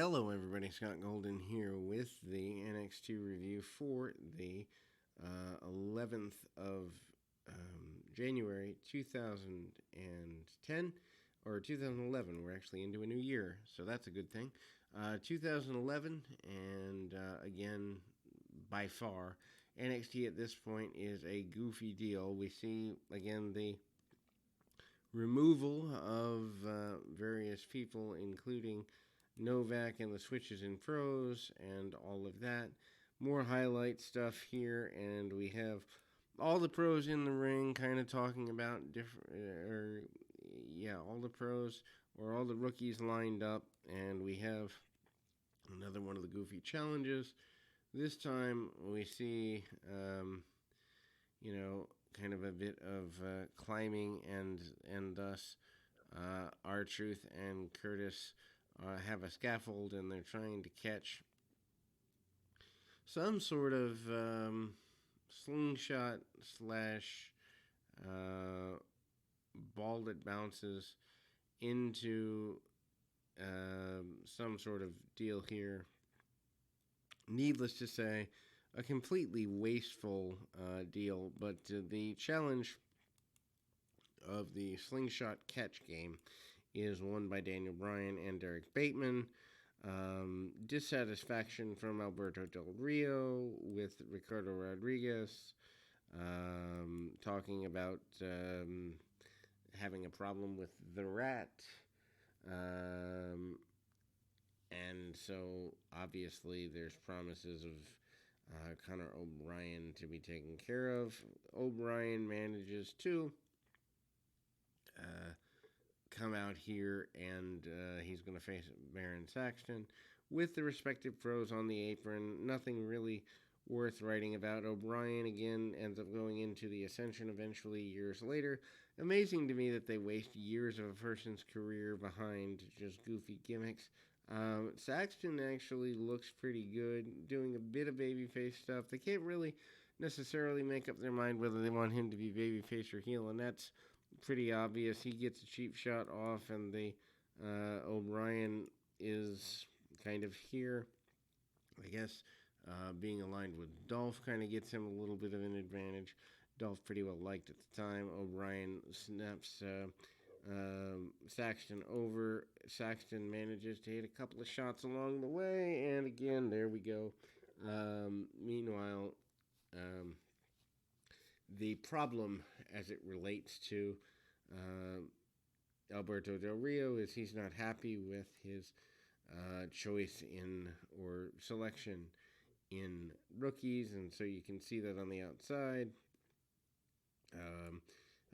Hello, everybody. Scott Golden here with the NXT review for the 11th of January 2010 or 2011. We're actually into a new year, so that's a good thing. 2011, and again, by far, NXT at this point is a goofy deal. We see, again, the removal of various people, including Novak and the switches and pros and all of that. More highlight stuff here, and we have all the pros in the ring kind of talking about all the pros or all the rookies lined up, and we have another one of the goofy challenges. This time we see, kind of a bit of climbing, and thus R-Truth and Curtis have a scaffold, and they're trying to catch some sort of slingshot slash ball that bounces into some sort of deal here. Needless to say, a completely wasteful deal, but the challenge of the slingshot catch game is won by Daniel Bryan and Derek Bateman. Dissatisfaction from Alberto Del Rio with Ricardo Rodriguez, talking about having a problem with the rat. And so, obviously, there's promises of Conor O'Brien to be taken care of. O'Brien manages to come out here, and he's going to face Baron Saxton with the respective pros on the apron. Nothing really worth writing about. O'Brien, again, ends up going into the Ascension eventually years later. Amazing to me that they waste years of a person's career behind just goofy gimmicks. Saxton actually looks pretty good, doing a bit of babyface stuff. They can't really necessarily make up their mind whether they want him to be babyface or heel, and that's pretty obvious. He gets a cheap shot off, and the O'Brien is kind of here. I guess being aligned with Dolph kind of gets him a little bit of an advantage. Dolph pretty well liked at the time. O'Brien snaps Saxton over. Saxton manages to hit a couple of shots along the way, and again, there we go. Meanwhile, the problem as it relates to Alberto Del Rio is he's not happy with his choice in or selection in rookies, and so you can see that on the outside.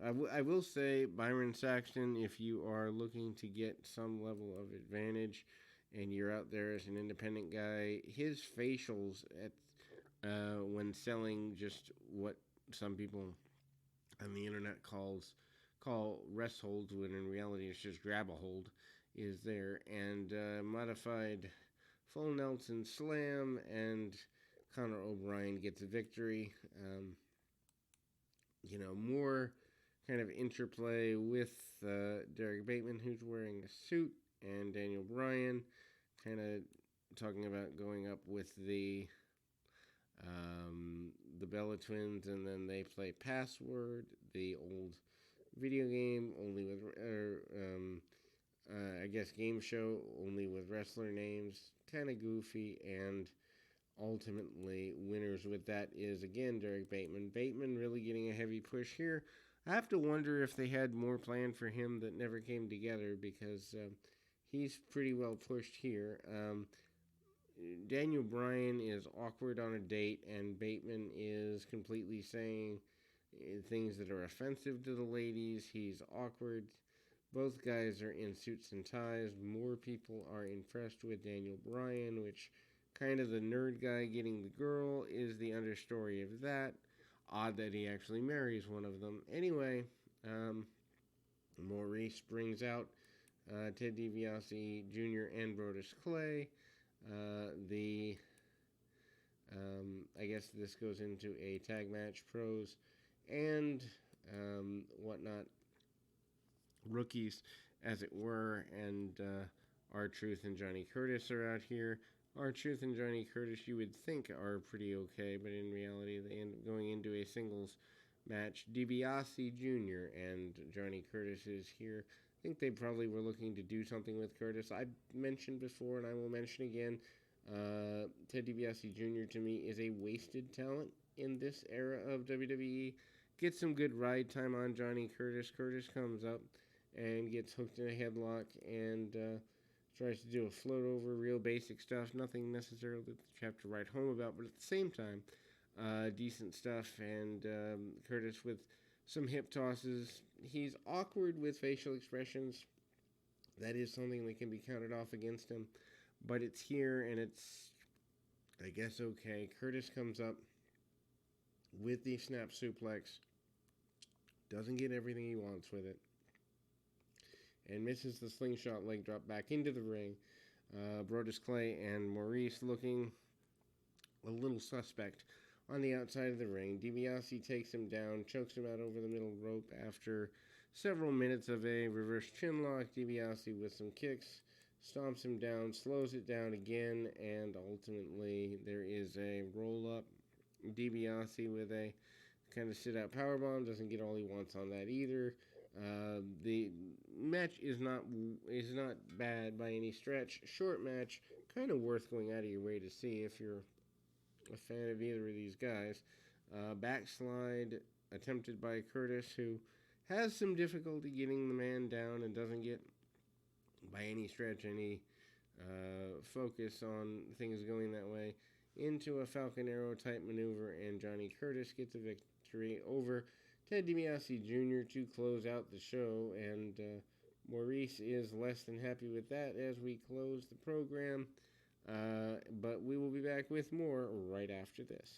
I will say, Byron Saxton, if you are looking to get some level of advantage and you're out there as an independent guy, his facials when selling just what some people on the internet call rest holds, when in reality it's just grab a hold, is there. And modified full Nelson slam, and Conor O'Brien gets a victory. More kind of interplay with Derek Bateman, who's wearing a suit, and Daniel Bryan kind of talking about going up with the Bella Twins, and then they play Password, the old video game, only with, I guess, game show, only with wrestler names. Kind of goofy, and ultimately, winners with that is, again, Derek Bateman. Bateman really getting a heavy push here. I have to wonder if they had more planned for him that never came together, because he's pretty well pushed here. Daniel Bryan is awkward on a date, and Bateman is completely saying things that are offensive to the ladies. He's awkward. Both guys are in suits and ties. More people are impressed with Daniel Bryan, which kind of the nerd guy getting the girl is the understory of that. Odd that he actually marries one of them. Anyway, Maurice brings out Ted DiBiase Jr. and Brodus Clay. I guess this goes into a tag match, pros and whatnot, rookies, as it were, and R-Truth and Johnny Curtis are out here. R-Truth and Johnny Curtis, you would think, are pretty okay, but in reality, they end up going into a singles match. DiBiase Jr. and Johnny Curtis is here. I think they probably were looking to do something with Curtis. I've mentioned before, and I will mention again, Ted DiBiase Jr. to me is a wasted talent in this era of WWE. Get some good ride time on Johnny Curtis. Curtis comes up and gets hooked in a headlock and tries to do a float over, real basic stuff. Nothing necessarily that you have to write home about, but at the same time, decent stuff. And Curtis with some hip tosses. He's awkward with facial expressions. That is something that can be counted off against him. But it's here, and it's, I guess, okay. Curtis comes up with the snap suplex. Doesn't get everything he wants with it. And misses the slingshot leg drop back into the ring. Brodus Clay and Maurice looking a little suspect on the outside of the ring. DiBiase takes him down, chokes him out over the middle rope after several minutes of a reverse chinlock. DiBiase with some kicks, stomps him down, slows it down again, and ultimately there is a roll-up. DiBiase with a kind of sit-out powerbomb, doesn't get all he wants on that either. The match is not bad by any stretch. Short match, kind of worth going out of your way to see if you're a fan of either of these guys. Backslide attempted by Curtis, who has some difficulty getting the man down and doesn't get, by any stretch, any focus on things going that way, into a Falcon Arrow type maneuver, and Johnny Curtis gets a victory over Ted DiBiase Jr. to close out the show, and Maurice is less than happy with that as we close the program. But we will be back with more right after this.